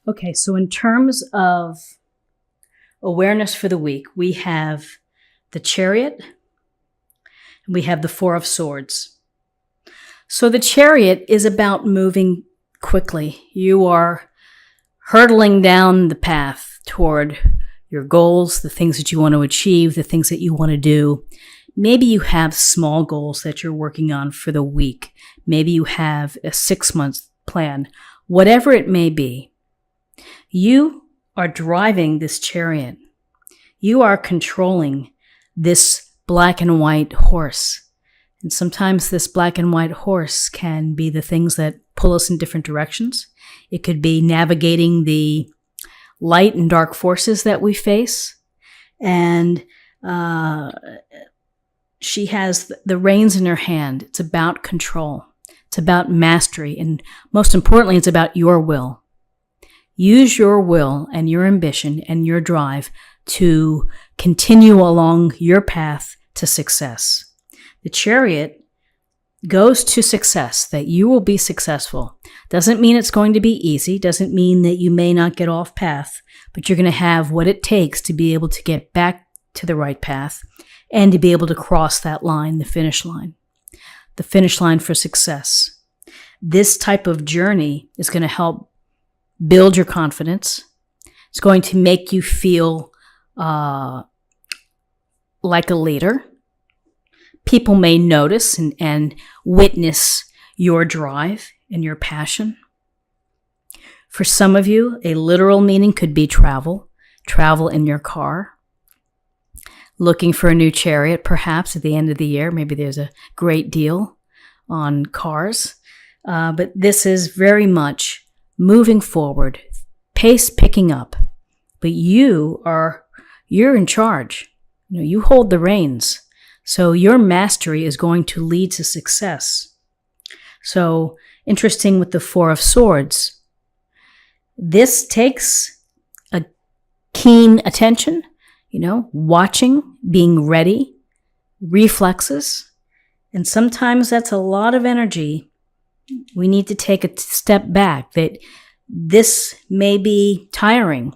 Okay, so in terms of awareness for the week, we have the Chariot and we have the Four of Swords. So the Chariot is about moving quickly. You are hurtling down the path toward your goals, the things that you want to achieve, the things that you want to do. Maybe you have small goals that you're working on for the week. Maybe you have a 6-month plan. Whatever it may be, you are driving this chariot. You are controlling this black and white horse. And sometimes this black and white horse can be the things that pull us in different directions. It could be navigating the light and dark forces that we face. And she has the reins in her hand. It's about control. It's about mastery. And most importantly, it's about your will. Use your will and your ambition and your drive to continue along your path to success. The Chariot goes to success, that you will be successful. Doesn't mean it's going to be easy. Doesn't mean that you may not get off path, but you're going to have what it takes to be able to get back to the right path and to be able to cross that line, the finish line for success. This type of journey is going to help build your confidence. It's going to make you feel like a leader. People may notice and witness your drive and your passion. For some of you, a literal meaning could be travel in your car. Looking for a new chariot, perhaps at the end of the year. Maybe there's a great deal on cars. But this is very much moving forward, pace picking up. But you're in charge. You hold the reins. So your mastery is going to lead to success. So interesting with the Four of Swords. This takes a keen attention, watching, being ready, reflexes. And sometimes that's a lot of energy. We need to take a step back, that this may be tiring.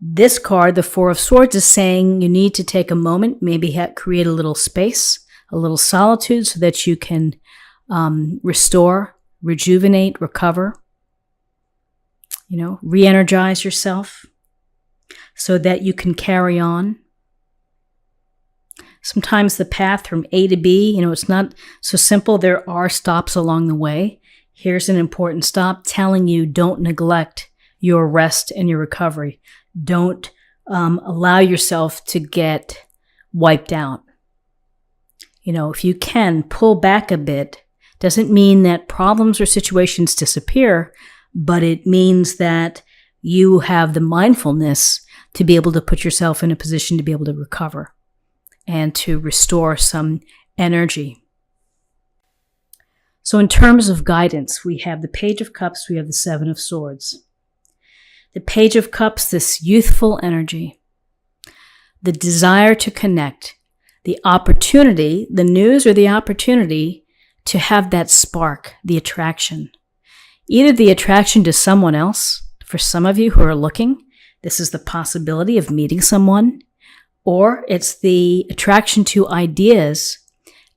This card, the Four of Swords, is saying you need to take a moment, maybe create a little space, a little solitude so that you can restore, rejuvenate, recover, re-energize yourself so that you can carry on. Sometimes the path from A to B, it's not so simple. There are stops along the way. Here's an important stop telling you don't neglect your rest and your recovery. Don't allow yourself to get wiped out. If you can pull back a bit, doesn't mean that problems or situations disappear, but it means that you have the mindfulness to be able to put yourself in a position to be able to recover and to restore some energy. So in terms of guidance, we have the Page of Cups, we have the Seven of Swords. The Page of Cups, this youthful energy, the desire to connect, the opportunity, the news or the opportunity to have that spark, the attraction. Either the attraction to someone else, for some of you who are looking, this is the possibility of meeting someone, or it's the attraction to ideas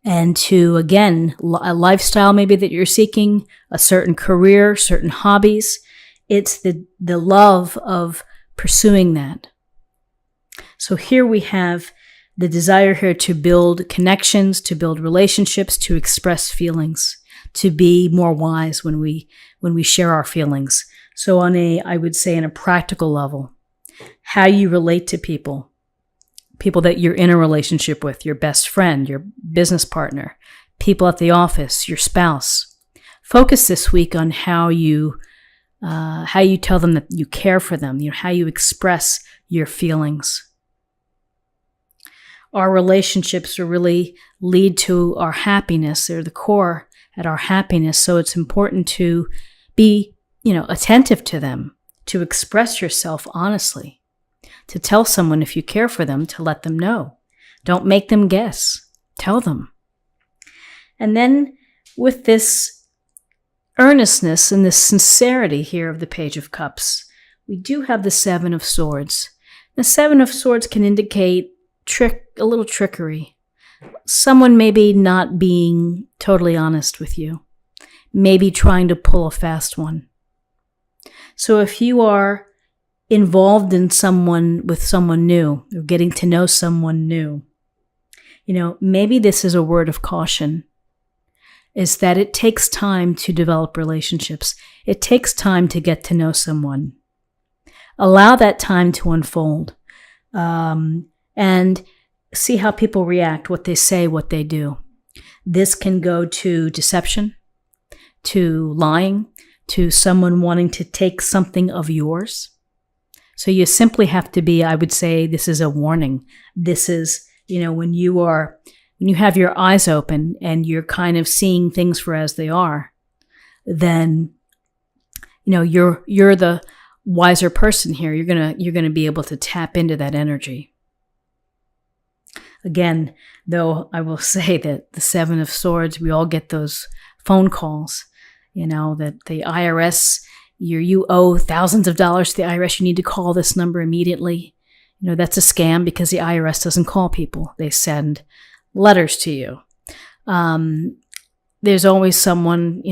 and to, again, a lifestyle maybe that you're seeking, a certain career, certain hobbies. It's the love of pursuing that. So here we have the desire here to build connections, to build relationships, to express feelings, to be more wise when we share our feelings. So I would say on a practical level, how you relate to people that you're in a relationship with, your best friend, your business partner, people at the office, your spouse. Focus this week on how you tell them that you care for them, how you express your feelings. Our relationships really lead to our happiness. They're the core at our happiness. So it's important to be, attentive to them, to express yourself honestly, to tell someone if you care for them, to let them know. Don't make them guess. Tell them. And then with this earnestness and this sincerity here of the Page of Cups, we do have the Seven of Swords. The Seven of Swords can indicate a little trickery. Someone maybe not being totally honest with you, maybe trying to pull a fast one. So if you are involved in with someone new, or getting to know someone new, maybe this is a word of caution, is that it takes time to develop relationships. It takes time to get to know someone. Allow that time to unfold, and see how people react, what they say, what they do. This can go to deception, to lying, to someone wanting to take something of yours. So you simply have to be, I would say, this is a warning. This is, when you have your eyes open and you're kind of seeing things for as they are, then, you're the wiser person here. You're going to be able to tap into that energy. Again, though, I will say that the Seven of Swords, we all get those phone calls, that the IRS, you owe thousands of dollars to the IRS. You need to call this number immediately. That's a scam because the IRS doesn't call people. They send letters to you. There's always someone,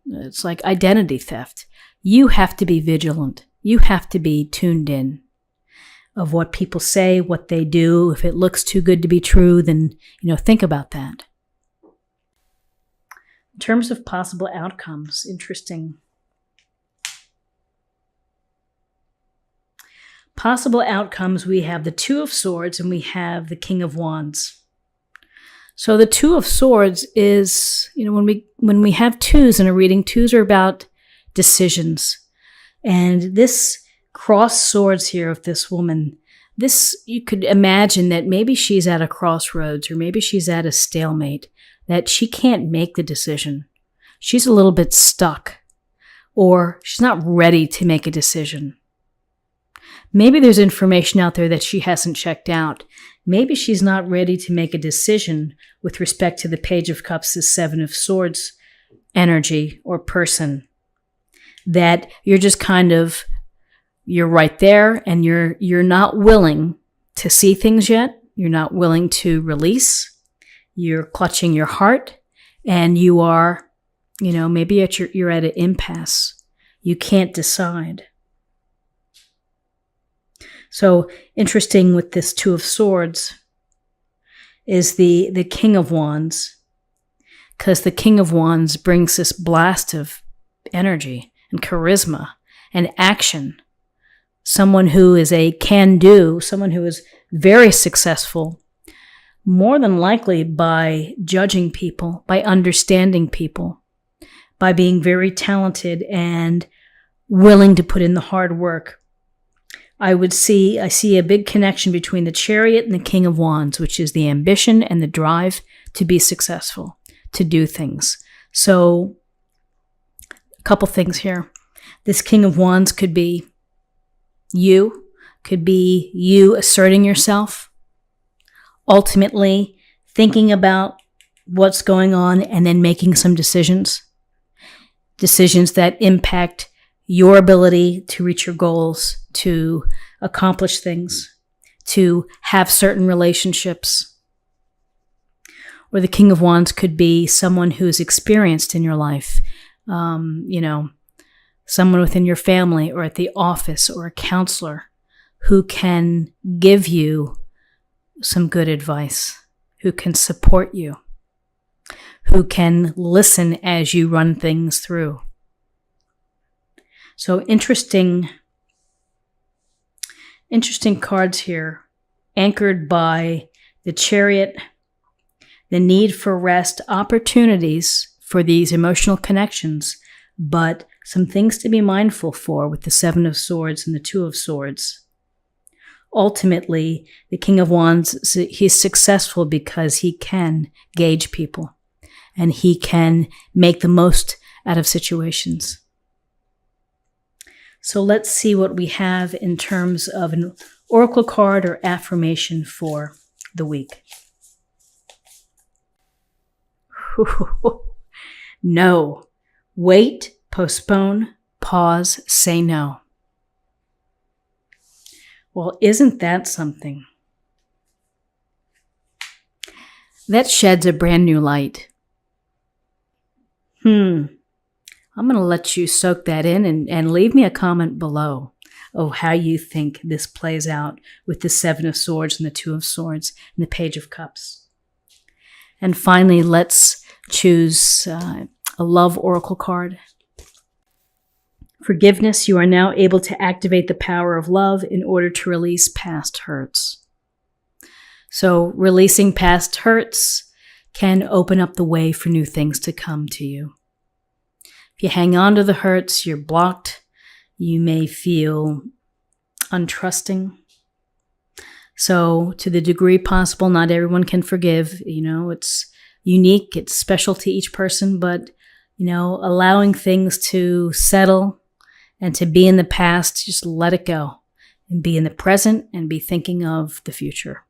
it's like identity theft. You have to be vigilant. You have to be tuned in of what people say, what they do. If it looks too good to be true, then, think about that. In terms of possible outcomes, interesting. Possible outcomes, we have the Two of Swords and we have the King of Wands. So the Two of Swords is, when we have twos in a reading, twos are about decisions. And this cross swords here of this woman, you could imagine that maybe she's at a crossroads or maybe she's at a stalemate, that she can't make the decision. She's a little bit stuck, or she's not ready to make a decision. Maybe there's information out there that she hasn't checked out. Maybe she's not ready to make a decision with respect to the Page of Cups, the Seven of Swords energy or person. That you're just you're right there and you're not willing to see things yet. You're not willing to release. You're clutching your heart and you are, maybe you're at an impasse. You can't decide. So interesting with this Two of Swords is the King of Wands, because the King of Wands brings this blast of energy and charisma and action. Someone who is a can-do, someone who is very successful, more than likely by judging people, by understanding people, by being very talented and willing to put in the hard work. I see a big connection between the Chariot and the King of Wands, which is the ambition and the drive to be successful, to do things. So, a couple things here. This King of Wands could be you asserting yourself, ultimately thinking about what's going on and then making some decisions that impact your ability to reach your goals, to accomplish things, to have certain relationships. Or the King of Wands could be someone who's experienced in your life, someone within your family or at the office or a counselor who can give you some good advice, who can support you, who can listen as you run things through. So interesting cards here, anchored by the Chariot, the need for rest, opportunities for these emotional connections, but some things to be mindful for with the Seven of Swords and the Two of Swords. Ultimately, the King of Wands, he's successful because he can gauge people and he can make the most out of situations. So let's see what we have in terms of an oracle card or affirmation for the week. No. Wait, postpone, pause, say no. Well, isn't that something? That sheds a brand new light. I'm going to let you soak that in and leave me a comment below of how you think this plays out with the Seven of Swords and the Two of Swords and the Page of Cups. And finally, let's choose a love oracle card. Forgiveness. You are now able to activate the power of love in order to release past hurts. So releasing past hurts can open up the way for new things to come to you. If you hang on to the hurts, you're blocked. You may feel untrusting. So to the degree possible, not everyone can forgive. It's unique. It's special to each person, but, allowing things to settle and to be in the past, just let it go and be in the present and be thinking of the future.